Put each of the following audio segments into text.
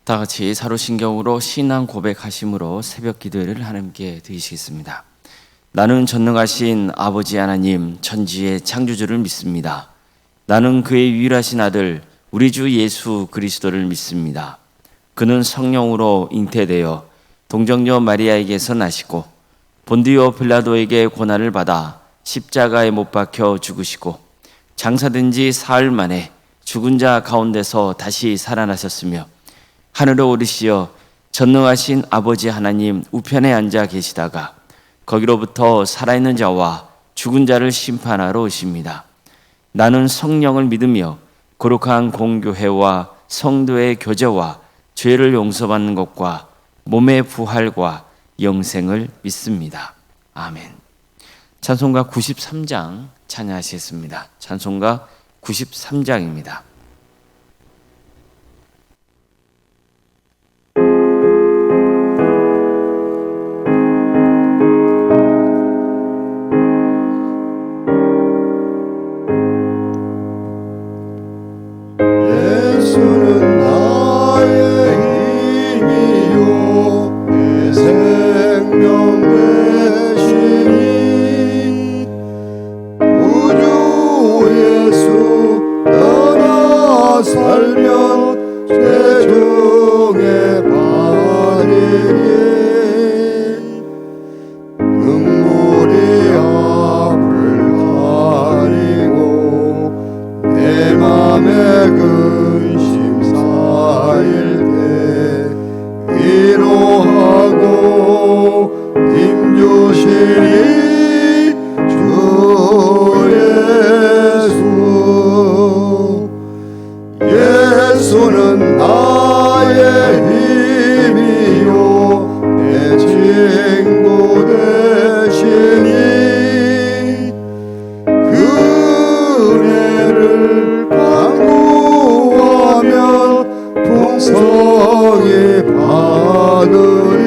다 같이 사로신경으로 신앙 고백하심으로 새벽 기도를 하나님께 드리시겠습니다. 나는 전능하신 아버지 하나님 천지의 창조주를 믿습니다. 나는 그의 유일하신 아들 우리 주 예수 그리스도를 믿습니다. 그는 성령으로 잉태되어 동정녀 마리아에게서 나시고 본디오 빌라도에게 고난을 받아 십자가에 못 박혀 죽으시고 장사된 지 사흘 만에 죽은 자 가운데서 다시 살아나셨으며 하늘에 오르시어 전능하신 아버지 하나님 우편에 앉아 계시다가 거기로부터 살아있는 자와 죽은 자를 심판하러 오십니다. 나는 성령을 믿으며 거룩한 공교회와 성도의 교제와 죄를 용서받는 것과 몸의 부활과 영생을 믿습니다. 아멘. 찬송가 93장 찬양하시겠습니다. 찬송가 93장입니다. 예수는 나의 힘이요 내 친구 되시니 그네를 간구하면 풍성히 받으리.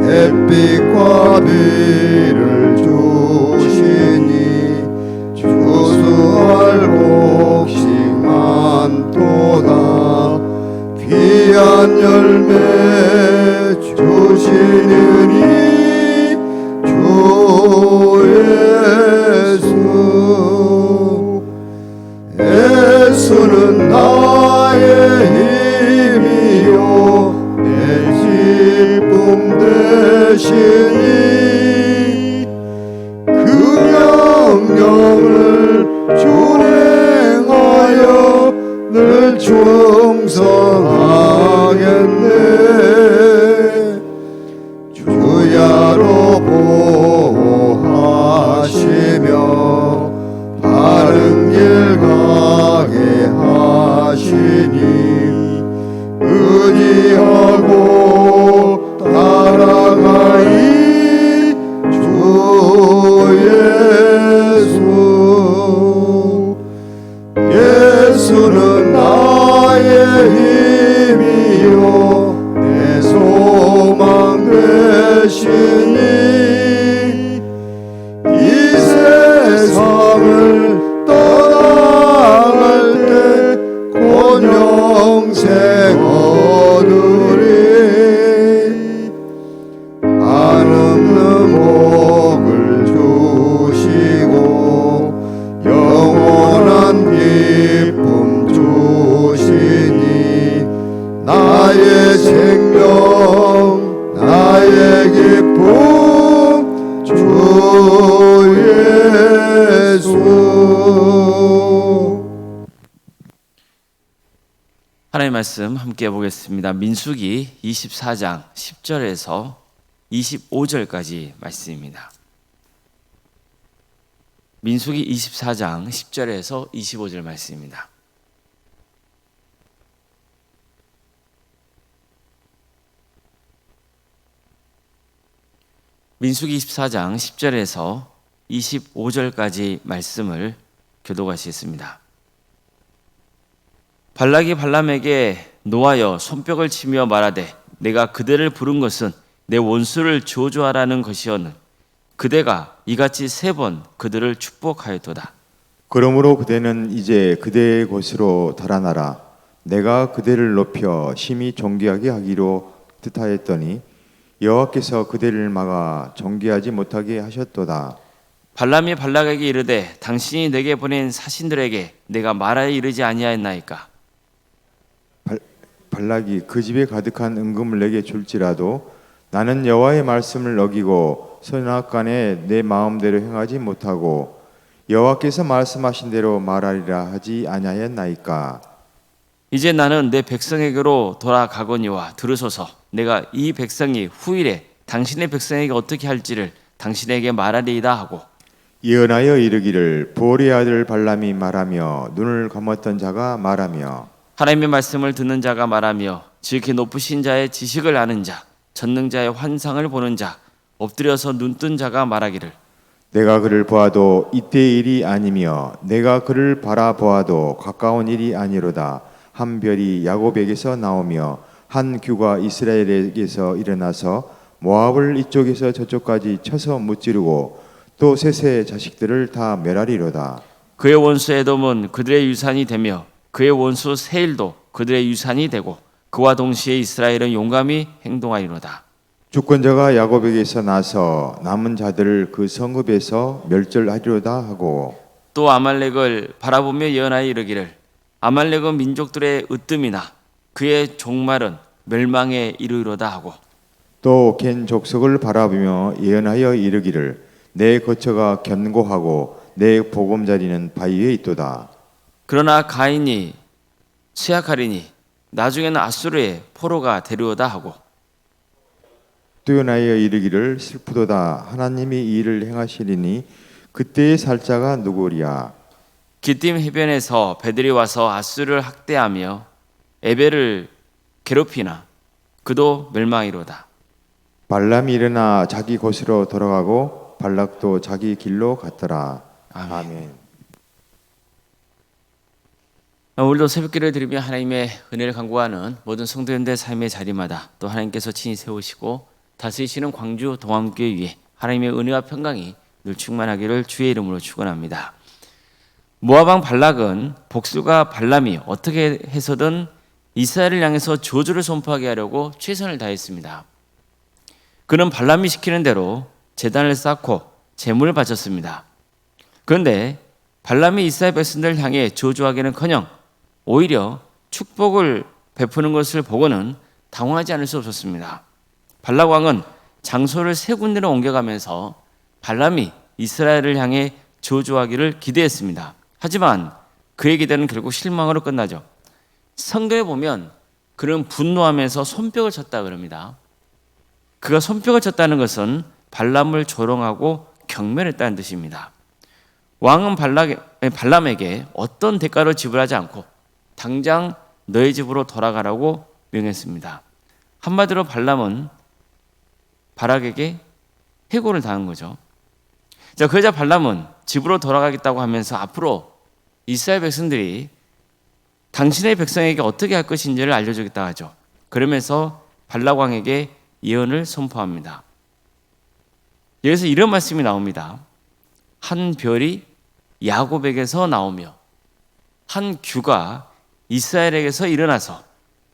햇빛과 비를 주시니 주수할 곡식 많도다. 귀한 열매 주시느니 주 예수는 나의 힘이요 내 기쁨 되시니 그 명령을 준행하여 늘 충성하겠네. 주야로 보호하시며 바른 길 가게 하시니 의지하고 따라가이 주 예수는 나의 힘이요 내 소망 되시니 이 세상을 떠나갈 때 곧 영생 얻으리. 한없는 복을 주시고 영원한 기쁨 주시니 나의 생명 나의 기쁨 주 예수. 하나님의 말씀 함께 보겠습니다. 민수기 24장 10절에서 25절까지 말씀입니다. 민수기 24장 10절에서 25절 말씀입니다. 민수기 24장 10절에서 25절까지 말씀을 교독하시겠습니다. 발락이 발람에게 노하여 손뼉을 치며 말하되 내가 그대를 부른 것은 내 원수를 저주하라는 것이었는 그대가 이같이 3번 그들을 축복하였도다. 그러므로 그대는 이제 그대의 곳으로 달아나라. 내가 그대를 높여 심히 존귀하게 하기로 뜻하였더니 여호와께서 그대를 막아 존귀하지 못하게 하셨도다. 발람이 발락에게 이르되 당신이 내게 보낸 사신들에게 내가 말하여 이르지 아니하였나이까. 발락이 그 집에 가득한 은금을 내게 줄지라도 나는 여호와의 말씀을 어기고 선악간에 내 마음대로 행하지 못하고 여호와께서 말씀하신 대로 말하리라 하지 아니하였나이까. 이제 나는 내 백성에게로 돌아가거니와 들으소서. 내가 이 백성이 후일에 당신의 백성에게 어떻게 할지를 당신에게 말하리이다 하고 예언하여 이르기를 보올의 아들 발람이 말하며 눈을 감았던 자가 말하며 하나님의 말씀을 듣는 자가 말하며 지극히 높으신 자의 지식을 아는 자 전능자의 환상을 보는 자 엎드려서 눈뜬 자가 말하기를 내가 그를 보아도 이때의 일이 아니며 내가 그를 바라보아도 가까운 일이 아니로다. 한 별이 야곱에게서 나오며 한 규가 이스라엘에게서 일어나서 모압을 이쪽에서 저쪽까지 쳐서 무찌르고 또 셋의 자식들을 다 멸하리로다. 그의 원수 에돔은 그들의 유산이 되며 그의 원수 세일도 그들의 유산이 되고 그와 동시에 이스라엘은 용감히 행동하리로다. 주권자가 야곱에게서 나서 남은 자들을 그 성읍에서 멸절하리로다 하고 또 아말렉을 바라보며 예언하여 이르기를 아말렉은 민족들의 으뜸이나 그의 종말은 멸망에 이르리로다 하고 또 겐 족속을 바라보며 예언하여 이르기를 내 거처가 견고하고 내 보금자리는 바위에 있도다. 그러나 가인이 쇠약하리니 나중에는 아수르의 포로가 되리로다 하고 뛰어나여 이르기를 슬프도다. 하나님이 이 일을 행하시리니 그때의 살자가 누구랴. 기띔 해변에서 배들이 와서 아수르를 학대하며 에벨을 괴롭히나 그도 멸망이로다. 발람이 일어나 자기 곳으로 돌아가고 발락도 자기 길로 갔더라. 아멘. 오늘도 새벽기를 드리며 하나님의 은혜를 간구하는 모든 성도님들의 삶의 자리마다 또 하나님께서 친히 세우시고 다스리시는 광주 동암교회 위에 하나님의 은혜와 평강이 늘 충만하기를 주의 이름으로 축원합니다. 모압 왕 발락은 복술가 발람이 어떻게 해서든 이스라엘을 향해서 저주를 선포하게 하려고 최선을 다했습니다. 그는 발람이 시키는 대로 제단을 쌓고 제물을 바쳤습니다. 그런데 발람이 이스라엘 백성들을 향해 저주하기는커녕 오히려 축복을 베푸는 것을 보고는 당황하지 않을 수 없었습니다. 발락 왕은 장소를 세 군데로 옮겨가면서 발람이 이스라엘을 향해 저주하기를 기대했습니다. 하지만 그의 기대는 결국 실망으로 끝나죠. 성경에 보면 그는 분노하면서 손뼉을 쳤다 그럽니다. 그가 손뼉을 쳤다는 것은 발람을 조롱하고 경멸했다는 뜻입니다. 왕은 발람에게 어떤 대가를 지불하지 않고 당장 너의 집으로 돌아가라고 명했습니다. 한마디로 발람은 발락에게 해고를 당한 거죠. 자, 그러자 발람은 집으로 돌아가겠다고 하면서 앞으로 이스라엘 백성들이 당신의 백성에게 어떻게 할 것인지를 알려주겠다 하죠. 그러면서 발락 왕에게 예언을 선포합니다. 여기서 이런 말씀이 나옵니다. 한 별이 야곱에게서 나오며 한 규가 이스라엘에게서 일어나서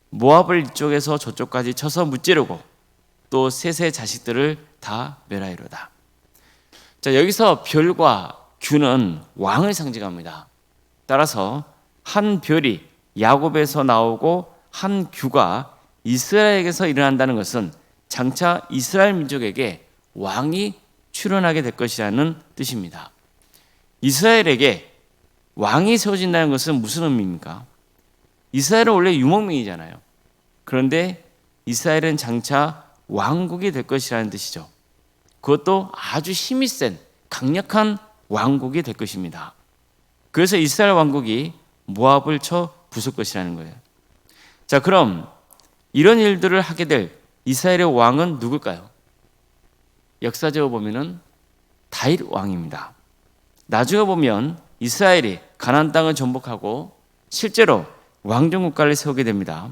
모압을 이쪽에서 저쪽까지 쳐서 무찌르고 또 셋의 자식들을 다 멸하리로다. 자, 여기서 별과 규는 왕을 상징합니다. 따라서 한 별이 야곱에서 나오고 한 규가 이스라엘에게서 일어난다는 것은 장차 이스라엘 민족에게 왕이 출현하게 될 것이라는 뜻입니다. 이스라엘에게 왕이 세워진다는 것은 무슨 의미입니까? 이스라엘은 원래 유목민이잖아요. 그런데 이스라엘은 장차 왕국이 될 것이라는 뜻이죠. 그것도 아주 힘이 센 강력한 왕국이 될 것입니다. 그래서 이스라엘 왕국이 모압을 쳐 부술 것이라는 거예요. 자, 그럼 이런 일들을 하게 될 이스라엘의 왕은 누굴까요? 역사적으로 보면은 다윗 왕입니다. 나중에 보면 이스라엘이 가나안 땅을 정복하고 실제로 왕정 국가를 세우게 됩니다.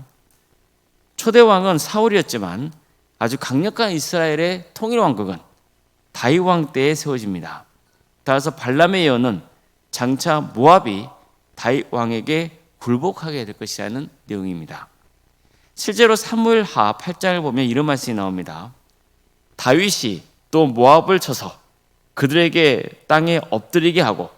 초대 왕은 사울이었지만 아주 강력한 이스라엘의 통일 왕국은 다윗 왕 때에 세워집니다. 따라서 발람의 예언은 장차 모압이 다윗 왕에게 굴복하게 될 것이라는 내용입니다. 실제로 사무엘하 8장을 보면 이런 말씀이 나옵니다. 다윗이 또 모압을 쳐서 그들에게 땅에 엎드리게 하고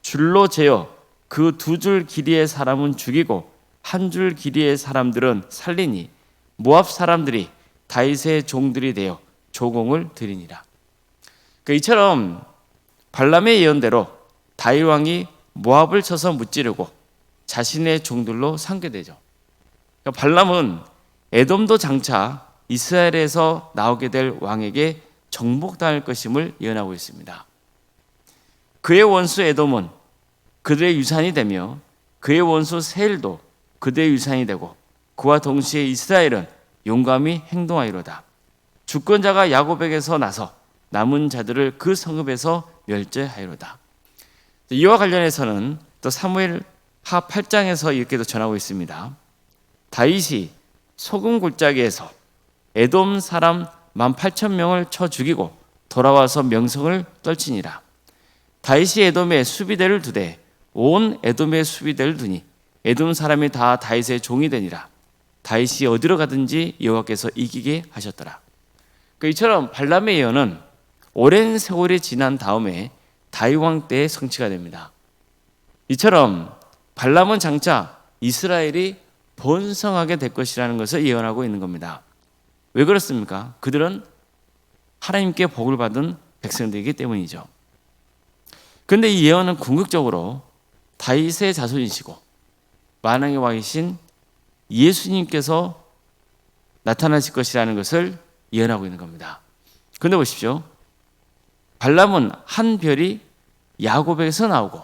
줄로 재어 그 2줄 길이의 사람은 죽이고 1줄 길이의 사람들은 살리니 모압 사람들이 다윗의 종들이 되어 조공을 드리니라. 이처럼 발람의 예언대로 다윗 왕이 모압을 쳐서 무찌르고 자신의 종들로 삼게 되죠. 발람은 에돔도 장차 이스라엘에서 나오게 될 왕에게 정복당할 것임을 예언하고 있습니다. 그의 원수 에돔은 그들의 유산이 되며 그의 원수 세일도 그들의 유산이 되고 그와 동시에 이스라엘은 용감히 행동하리로다. 주권자가 야곱에게서 나서 남은 자들을 그 성읍에서 멸제하리로다. 이와 관련해서는 또 사무엘하 8장에서 이렇게도 전하고 있습니다. 다윗이 소금 골짜기에서 에돔 사람 18,000명을 쳐 죽이고 돌아와서 명성을 떨치니라. 다윗이 에돔에 수비대를 두되 온 에돔에 수비대를 두니 에돔 사람이 다 다윗의 종이 되니라. 다윗이 어디로 가든지 여호와께서 이기게 하셨더라. 이처럼 발람의 예언은 오랜 세월이 지난 다음에 다윗 왕 때에 성취가 됩니다. 이처럼 발람은 장차 이스라엘이 번성하게 될 것이라는 것을 예언하고 있는 겁니다. 왜 그렇습니까? 그들은 하나님께 복을 받은 백성들이기 때문이죠. 그런데 이 예언은 궁극적으로 다윗의 자손이시고 만왕의 왕이신 예수님께서 나타나실 것이라는 것을 예언하고 있는 겁니다. 그런데 보십시오. 발람은 한 별이 야곱에게서 나오고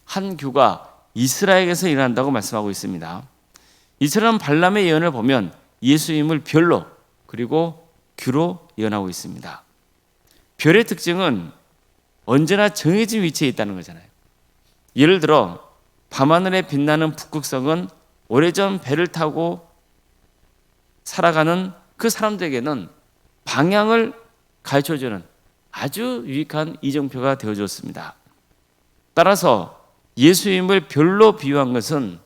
한 규가 이스라엘에서 일어난다고 말씀하고 있습니다. 이처럼 발람의 예언을 보면 예수님을 별로 그리고 규로 예언하고 있습니다. 별의 특징은 언제나 정해진 위치에 있다는 거잖아요. 예를 들어 밤하늘에 빛나는 북극성은 오래전 배를 타고 살아가는 그 사람들에게는 방향을 가르쳐주는 아주 유익한 이정표가 되어줬습니다. 따라서 예수님을 별로 비유한 것은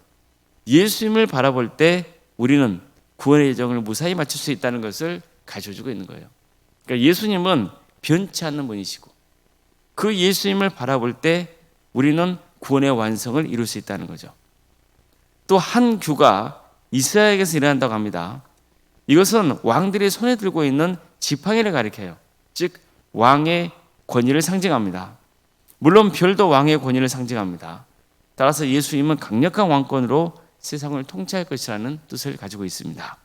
예수님을 바라볼 때 우리는 구원의 예정을 무사히 마칠 수 있다는 것을 가르쳐주고 있는 거예요. 그러니까 예수님은 변치 않는 분이시고 그 예수님을 바라볼 때 우리는 구원의 완성을 이룰 수 있다는 거죠. 또 한 규가 이스라엘에게서 일어난다고 합니다. 이것은 왕들이 손에 들고 있는 지팡이를 가리켜요. 즉 왕의 권위를 상징합니다. 물론 별도 왕의 권위를 상징합니다. 따라서 예수님은 강력한 왕권으로 세상을 통치할 것이라는 뜻을 가지고 있습니다.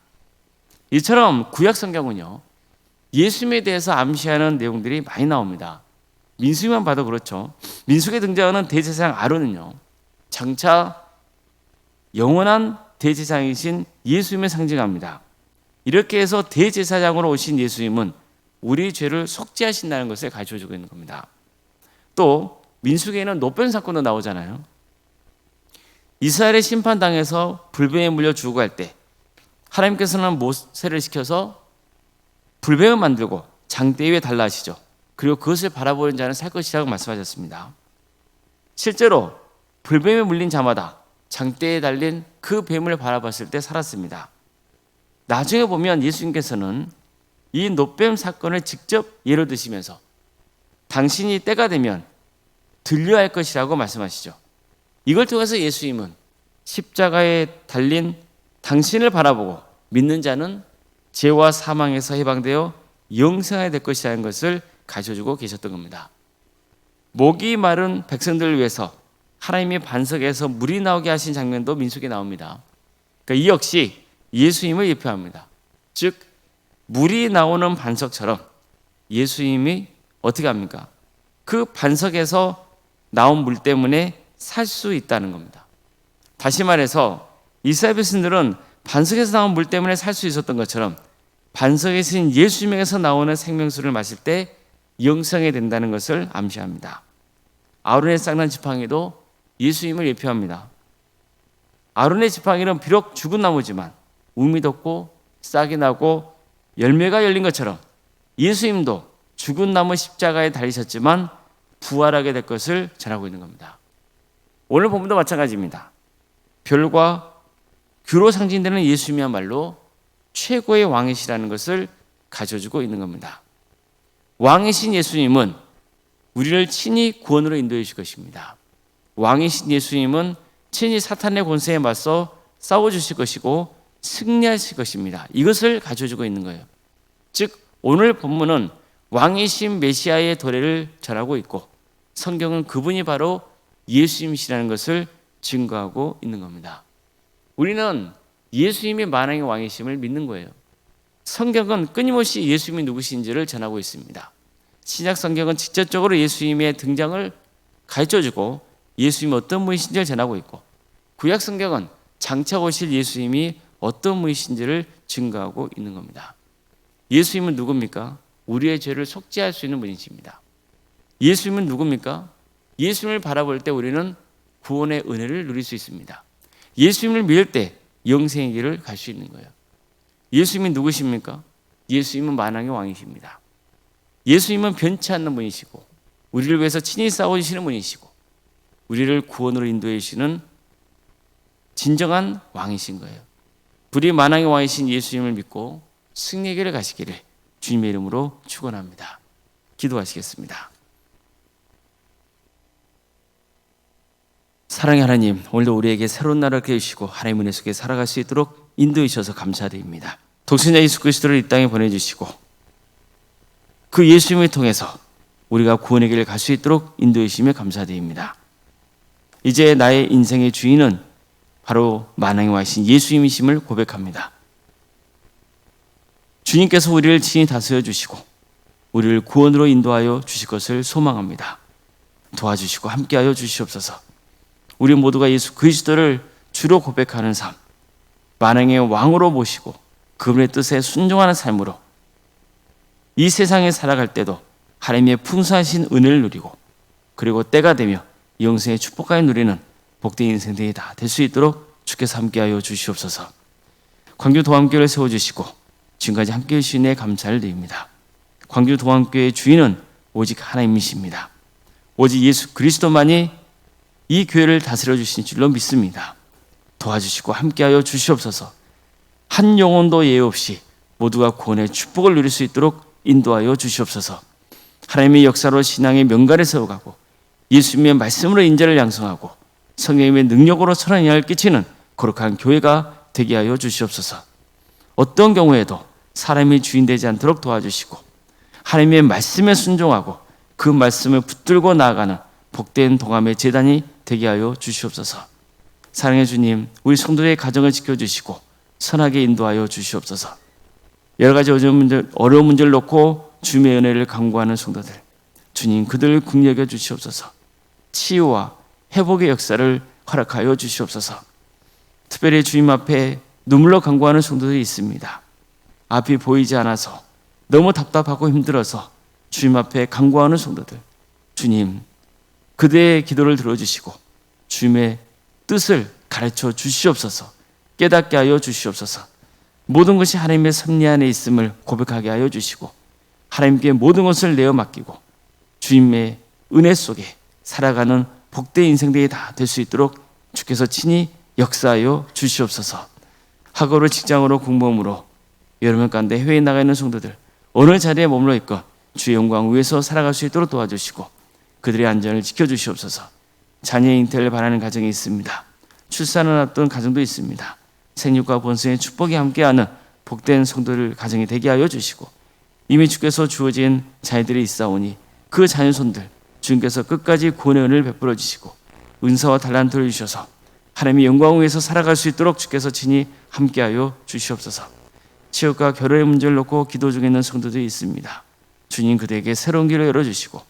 이처럼 구약 성경은요, 예수님에 대해서 암시하는 내용들이 많이 나옵니다. 민수기만 봐도 그렇죠. 민수기에 등장하는 대제사장 아론은요, 장차 영원한 대제사장이신 예수님을 상징합니다. 이렇게 해서 대제사장으로 오신 예수님은 우리 죄를 속죄하신다는 것을 가르쳐주고 있는 겁니다. 또 민수기에는 노뱀 사건도 나오잖아요. 이스라엘의 심판당에서 불뱀에 물려 죽어갈 때 하나님께서는 모세를 시켜서 불뱀을 만들고 장대 위에 달라 하시죠. 그리고 그것을 바라보는 자는 살 것이라고 말씀하셨습니다. 실제로 불뱀에 물린 자마다 장대에 달린 그 뱀을 바라봤을 때 살았습니다. 나중에 보면 예수님께서는 이 노뱀 사건을 직접 예로 드시면서 당신이 때가 되면 들려야 할 것이라고 말씀하시죠. 이걸 통해서 예수님은 십자가에 달린 당신을 바라보고 믿는 자는 죄와 사망에서 해방되어 영생하게 될 것이라는 것을 가르쳐주고 계셨던 겁니다. 목이 마른 백성들을 위해서 하나님이 반석에서 물이 나오게 하신 장면도 민수기에 나옵니다. 그러니까 이 역시 예수님을 예표합니다. 즉 물이 나오는 반석처럼 예수님이 어떻게 합니까? 그 반석에서 나온 물 때문에 살 수 있다는 겁니다. 다시 말해서 이스라엘 백성들은 반석에서 나온 물 때문에 살 수 있었던 것처럼 반석에서 예수님에게서 나오는 생명수를 마실 때 영생이 된다는 것을 암시합니다. 아론의 쌍난 지팡이도 예수님을 예표합니다. 아론의 지팡이는 비록 죽은 나무지만 움이 돋고 싹이 나고 열매가 열린 것처럼 예수님도 죽은 나무 십자가에 달리셨지만 부활하게 될 것을 전하고 있는 겁니다. 오늘 본문도 마찬가지입니다. 별과 규로 상징되는 예수님이야말로 최고의 왕이시라는 것을 가져주고 있는 겁니다. 왕이신 예수님은 우리를 친히 구원으로 인도해 주실 것입니다. 왕이신 예수님은 친히 사탄의 권세에 맞서 싸워주실 것이고 승리하실 것입니다. 이것을 가져주고 있는 거예요. 즉 오늘 본문은 왕이신 메시아의 도래를 전하고 있고 성경은 그분이 바로 예수님이시라는 것을 증거하고 있는 겁니다. 우리는 예수님이 만왕의 왕이심을 믿는 거예요. 성경은 끊임없이 예수님이 누구신지를 전하고 있습니다. 신약 성경은 직접적으로 예수님의 등장을 가르쳐주고 예수님이 어떤 분이신지를 전하고 있고 구약 성경은 장차 오실 예수님이 어떤 분이신지를 증거하고 있는 겁니다. 예수님은 누굽니까? 우리의 죄를 속죄할 수 있는 분이십니다. 예수님은 누굽니까? 예수님을 바라볼 때 우리는 구원의 은혜를 누릴 수 있습니다. 예수님을 믿을 때 영생의 길을 갈 수 있는 거예요. 예수님이 누구십니까? 예수님은 만왕의 왕이십니다. 예수님은 변치 않는 분이시고 우리를 위해서 친히 싸워주시는 분이시고 우리를 구원으로 인도해 주시는 진정한 왕이신 거예요. 우리 만왕의 왕이신 예수님을 믿고 승리의 길을 가시기를 주님의 이름으로 축원합니다. 기도하시겠습니다. 사랑의 하나님, 오늘도 우리에게 새로운 날을 깨주시고 하나님의 은혜 속에 살아갈 수 있도록 인도해 주셔서 감사드립니다. 독생자 예수 그리스도를 이 땅에 보내주시고 그 예수님을 통해서 우리가 구원의 길을 갈 수 있도록 인도해 주시며 감사드립니다. 이제 나의 인생의 주인은 바로 만왕의 왕이신 예수님이심을 고백합니다. 주님께서 우리를 친히 다스려 주시고 우리를 구원으로 인도하여 주실 것을 소망합니다. 도와주시고 함께하여 주시옵소서. 우리 모두가 예수 그리스도를 주로 고백하는 삶, 만왕의 왕으로 모시고 그분의 뜻에 순종하는 삶으로 이 세상에 살아갈 때도 하나님의 풍성하신 은혜를 누리고 그리고 때가 되며 영생의 축복까지 누리는 복된 인생들이 다 될 수 있도록 주께서 함께하여 주시옵소서. 광주 도함교회를 세워주시고 지금까지 함께해 주신 데 감사를 드립니다. 광주 도함교회의 주인은 오직 하나님이십니다. 오직 예수 그리스도만이 이 교회를 다스려 주신 줄로 믿습니다. 도와주시고 함께하여 주시옵소서. 한 영혼도 예외 없이 모두가 구원의 축복을 누릴 수 있도록 인도하여 주시옵소서. 하나님의 역사로 신앙의 명가를 세워가고 예수님의 말씀으로 인자를 양성하고 성령님의 능력으로 선한 영향을 끼치는 거룩한 교회가 되게 하여 주시옵소서. 어떤 경우에도 사람이 주인 되지 않도록 도와주시고 하나님의 말씀에 순종하고 그 말씀을 붙들고 나아가는 복된 동함의 제단이 되게 하여 주시옵소서. 사랑의 주님, 우리 성도의 가정을 지켜주시고 선하게 인도하여 주시옵소서. 여러 가지 어려운 문제를 놓고 주님의 은혜를 간구하는 성도들, 주님 그들을 긍휼히 여겨 주시옵소서. 치유와 회복의 역사를 허락하여 주시옵소서. 특별히 주님 앞에 눈물로 간구하는 성도들이 있습니다. 앞이 보이지 않아서 너무 답답하고 힘들어서 주님 앞에 간구하는 성도들, 주님 그들의 기도를 들어주시고 주님의 뜻을 가르쳐 주시옵소서. 깨닫게 하여 주시옵소서. 모든 것이 하나님의 섭리 안에 있음을 고백하게 하여 주시고 하나님께 모든 것을 내어 맡기고 주님의 은혜 속에 살아가는 복된 인생들이 다 될 수 있도록 주께서 친히 역사하여 주시옵소서. 학업으로 직장으로 공부함으로 여러 명 가운데 해외에 나가 있는 성도들 어느 자리에 머물러 있건 주의 영광 위에서 살아갈 수 있도록 도와주시고 그들의 안전을 지켜주시옵소서. 자녀 잉태를 바라는 가정이 있습니다. 출산을 앞둔 가정도 있습니다. 생육과 번성의 축복이 함께하는 복된 성도들 가정이 되게 하여 주시고 이미 주께서 주어진 자녀들이 있사오니 그 자녀손들 주님께서 끝까지 구원의 은혜를 베풀어 주시고 은사와 달란트를 주셔서 하나님의 영광 위에서 살아갈 수 있도록 주께서 친히 함께하여 주시옵소서. 취업과 결혼의 문제를 놓고 기도 중에 있는 성도들이 있습니다. 주님 그들에게 새로운 길을 열어주시고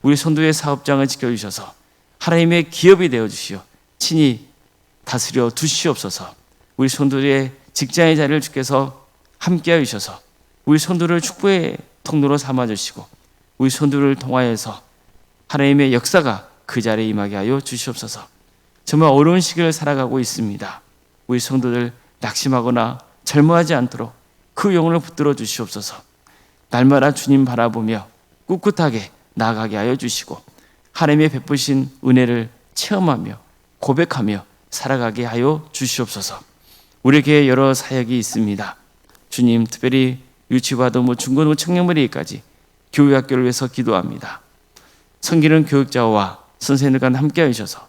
우리 성도의 사업장을 지켜주셔서 하나님의 기업이 되어주시어 친히 다스려 두시옵소서. 우리 성도들의 직장의 자리를 주께서 함께하여 주셔서 우리 성도를 축복의 통로로 삼아주시고 우리 성도를 통하여서 하나님의 역사가 그 자리에 임하게 하여 주시옵소서. 정말 어려운 시기를 살아가고 있습니다. 우리 성도들 낙심하거나 절망하지 않도록 그 영혼을 붙들어 주시옵소서. 날마다 주님 바라보며 꿋꿋하게 나아가게 하여 주시고 하나님의 베푸신 은혜를 체험하며 고백하며 살아가게 하여 주시옵소서. 우리 교회에 여러 사역이 있습니다. 주님, 특별히 유치부하도 중고등 청년부리까지 교회 학교를 위해서 기도합니다. 섬기는 교육자와 선생님들과 함께 하셔서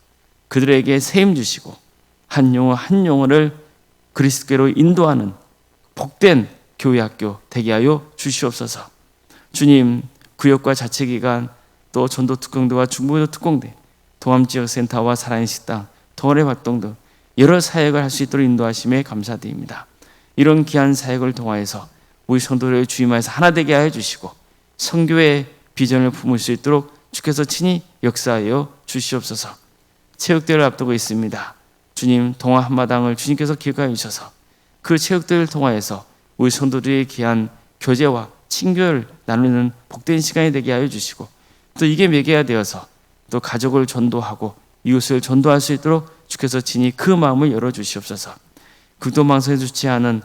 그들에게 세임 주시고 한 영혼 한 영혼을 그리스도께로 인도하는 복된 교회 학교 되게 하여 주시옵소서. 주님, 구역과 자치기관 또 전도 특공대와 중부도 특공대, 동암지역센터와 살아있는 식당, 동아리 활동 등 여러 사역을 할 수 있도록 인도하심에 감사드립니다. 이런 귀한 사역을 통하여서 우리 성도를 주임하여서 하나 되게 하여 주시고 선교의 비전을 품을 수 있도록 주께서 친히 역사하여 주시옵소서. 체육대회를 앞두고 있습니다. 주님, 동화 한마당을 주님께서 기억하여 주셔서 그 체육대회를 통하여서 우리 성도들의 귀한 교제와 친교를 나누는 복된 시간이 되게 하여 주시고 또 이게 매개가 되어서 또 가족을 전도하고 이웃을 전도할 수 있도록 주께서 친히 그 마음을 열어주시옵소서. 극동방송에 주최하는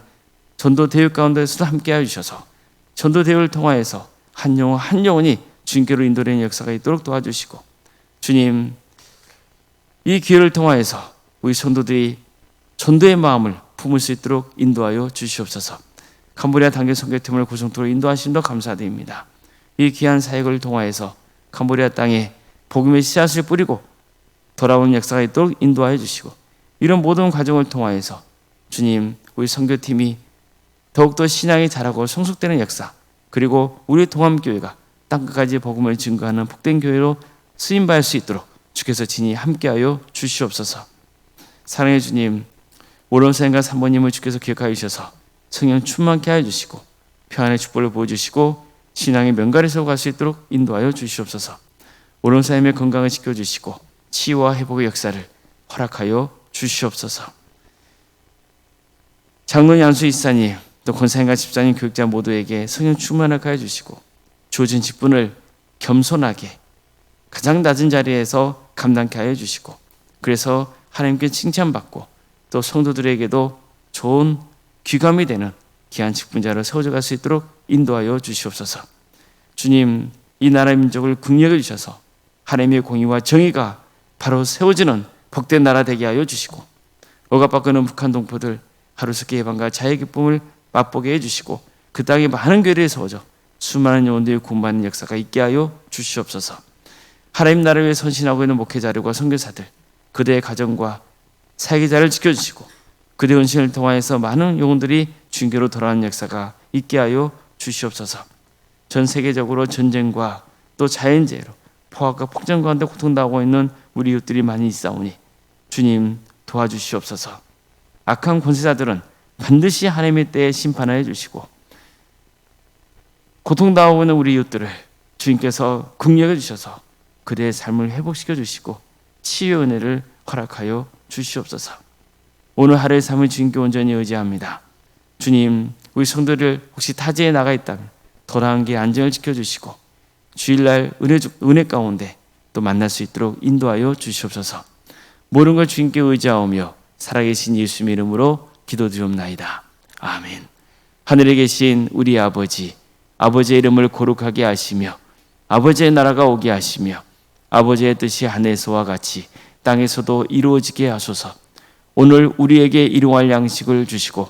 전도대회 가운데서도 함께하여 주셔서 전도대회를 통하여서 한 영혼 한 영혼이 주님께로 인도되는 역사가 있도록 도와주시고 주님, 이 기회를 통하여서 우리 성도들이 전도의 마음을 품을 수 있도록 인도하여 주시옵소서. 캄보디아 단계 선교팀을 구성토로 인도하심도 감사드립니다. 이 귀한 사역을 통하여서 캄보디아 땅에 복음의 씨앗을 뿌리고 돌아오는 역사가 있도록 인도하여 주시고 이런 모든 과정을 통하여서 주님, 우리 선교팀이 더욱더 신앙이 자라고 성숙되는 역사 그리고 우리 동암교회가 땅끝까지 복음을 증거하는 복된 교회로 쓰임받을 수 있도록 주께서 친히 함께하여 주시옵소서. 사랑의 주님, 오론사님과 사모님을 주께서 기억하여 주셔서 성령 충만케 하여 주시고 평안의 축복을 보여주시고 신앙의 명가를 세워갈 수 있도록 인도하여 주시옵소서. 오론사님의 건강을 지켜주시고 치유와 회복의 역사를 허락하여 주시옵소서. 장로님, 양수 이사님, 또 권사님과 집사님, 교육자 모두에게 성령 충만하게 하여 주시고 주어진 직분을 겸손하게 가장 낮은 자리에서 감당케 하여 주시고 그래서 하나님께 칭찬받고 또 성도들에게도 좋은 귀감이 되는 귀한 직분자로 세워져 갈 수 있도록 인도하여 주시옵소서. 주님, 이 나라 민족을 긍휼히 주셔서 하나님의 공의와 정의가 바로 세워지는 복된 나라 되게 하여 주시고 억압받고는 북한 동포들 하루속히 해방과 자유의 기쁨을 맛보게 해주시고 그 땅에 많은 교회를 세워져 수많은 영혼들이 구원받는 역사가 있게 하여 주시옵소서. 하나님 나라를 위해 선신하고 있는 목회자들과 선교사들 그들의 가정과 사역자를 지켜주시고 그들의 헌신을 통하여서 많은 영혼들이 주님께로 돌아오는 역사가 있게 하여 주시옵소서. 전 세계적으로 전쟁과 또 자연재해로 포악과 폭정 가운데 고통당하고 있는 우리 이웃들이 많이 있사오니 주님 도와주시옵소서. 악한 권세자들은 반드시 하나님의 때에 심판하여 주시고 고통당하고 있는 우리 이웃들을 주님께서 긍휼히 주셔서 그들의 삶을 회복시켜 주시고 치유의 은혜를 허락하여 주시옵소서. 오늘 하루의 삶을 주님께 온전히 의지합니다. 주님, 우리 성도들 혹시 타지에 나가 있다면 돌아온 길 안전을 지켜주시고 주일날 은혜 가운데 또 만날 수 있도록 인도하여 주시옵소서. 모든 걸 주님께 의지하오며 살아계신 예수님의 이름으로 기도드리옵나이다. 아멘. 하늘에 계신 우리 아버지, 아버지의 이름을 거룩하게 하시며 아버지의 나라가 오게 하시며 아버지의 뜻이 하늘에서와 같이 땅에서도 이루어지게 하소서. 오늘 우리에게 일용할 양식을 주시고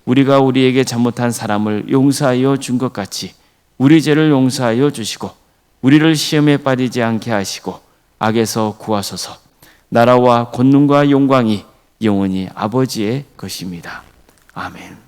우리가 우리에게 잘못한 사람을 용서하여 준 것 같이 우리 죄를 용서하여 주시고 우리를 시험에 빠지지 않게 하시고 악에서 구하소서. 나라와 권능과 영광이 영원히 아버지의 것입니다. 아멘.